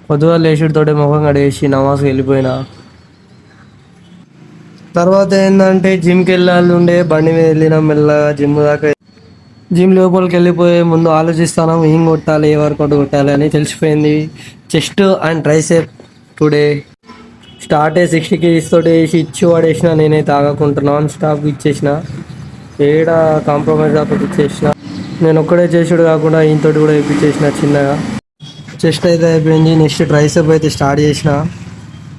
పొద్దుగా లేచుడితోటే ముఖం కడిగేసి నమాజ్కి వెళ్ళిపోయినా. తర్వాత ఏంటంటే జిమ్కి వెళ్ళాలి ఉండే, బండి మీద వెళ్ళినాం మెల్లగా జిమ్ దాకా. జిమ్ లోపలికి వెళ్ళిపోయే ముందు ఆలోచిస్తాను ఏం కొట్టాలి, ఏ వర్కౌట్ కొట్టాలి అని తెలిసిపోయింది. Chest and tricep today start 60 kgs తోటి వేసి ఇచ్చి వాడేసిన. నేనైతే ఆగకుండా నాన్ స్టాప్ ఇచ్చేసిన, ఏడ కాంప్రమైజ్ కాకుండా ఇచ్చేసిన. నేను ఒక్కడే చేసుడు కాకుండా ఈయనతోటి కూడా ఇప్పించేసిన చిన్నగా. చెస్ట్ అయితే అయిపోయింది. నెక్స్ట్ ట్రైసెప్ అయితే స్టార్ట్ చేసిన,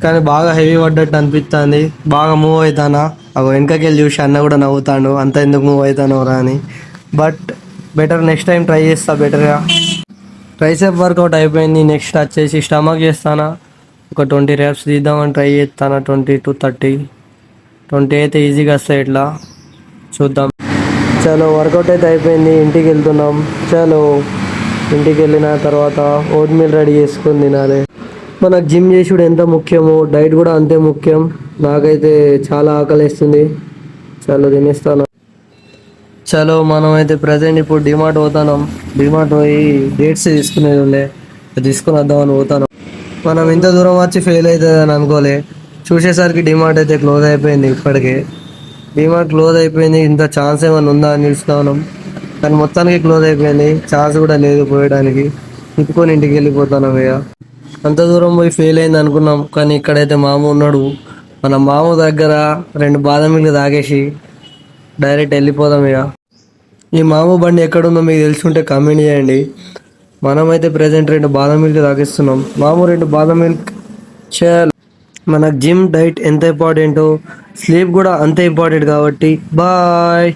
కానీ బాగా హెవీ పడ్డట్టు అనిపిస్తుంది. బాగా మూవ్ అవుతానా, అవి వెనకకి వెళ్ళి చూసి అన్న కూడా నవ్వుతాడు అంత ఎందుకు మూవ్ అవుతానో రా అని. But better, next time try చేస్తా బెటర్గా. ట్రైసెప్ వర్కౌట్ అయిపోయింది. నెక్స్ట్ వచ్చేసి స్టమక్ చేస్తానా. ఒక 20 reps తీద్దామని ట్రై చేస్తాను. 20 to 30, 20 అయితే ఈజీగా వస్తాయి. ఇట్లా చూద్దాం. చలో వర్కౌట్ అయితే అయిపోయింది. ఇంటికి వెళ్తున్నాం. చలో ఇంటికి వెళ్ళిన తర్వాత ఓట్ మీల్ రెడీ చేసుకొని తినాలి. మనకు జిమ్ చేసుడు ఎంత ముఖ్యమో డైట్ కూడా అంతే ముఖ్యం. నాకైతే చాలా ఆకలిస్తుంది. చలో తినేస్తాను. చలో మనం అయితే ప్రజెంట్ ఇప్పుడు డిమార్ట్ పోతున్నాం. డిమార్ట్ పోయి డేట్స్ తీసుకునేది ఉండే, తీసుకుని వద్దామని పోతాను. మనం ఇంత దూరం వచ్చి ఫెయిల్ అవుతుంది అని అనుకోలే. చూసేసరికి డిమార్ట్ అయితే క్లోజ్ అయిపోయింది. ఇప్పటికే డిమార్ట్ క్లోజ్ అయిపోయింది. ఇంత ఛాన్స్ ఏమైనా ఉందా అని చూస్తున్నాం, కానీ మొత్తానికి క్లోజ్ అయిపోయింది. ఛాన్స్ కూడా లేదు పోయడానికి. తిప్పుకొని ఇంటికి వెళ్ళిపోతాను. ఇక అంత దూరం పోయి ఫెయిల్ అయింది అనుకున్నాం, కానీ ఇక్కడైతే మామ ఉన్నాడు. మన మామ దగ్గర 2 బాదం మిల్క్ తాగేసి డైరెక్ట్ వెళ్ళిపోదాం. ఇక ఈ మామ బండి ఎక్కడుందో మీకు తెలుసుంటే కామెంట్ చేయండి. మనమైతే ప్రజెంట్ 2 బాదం మిల్క్ తాగిస్తున్నాం. మామ 2 బాదం మిల్క్. చల్, మనకు జిమ్ డైట్ ఎంత ఇంపార్టెంటో స్లీప్ కూడా అంతే ఇంపార్టెంట్ కాబట్టి బాయ్.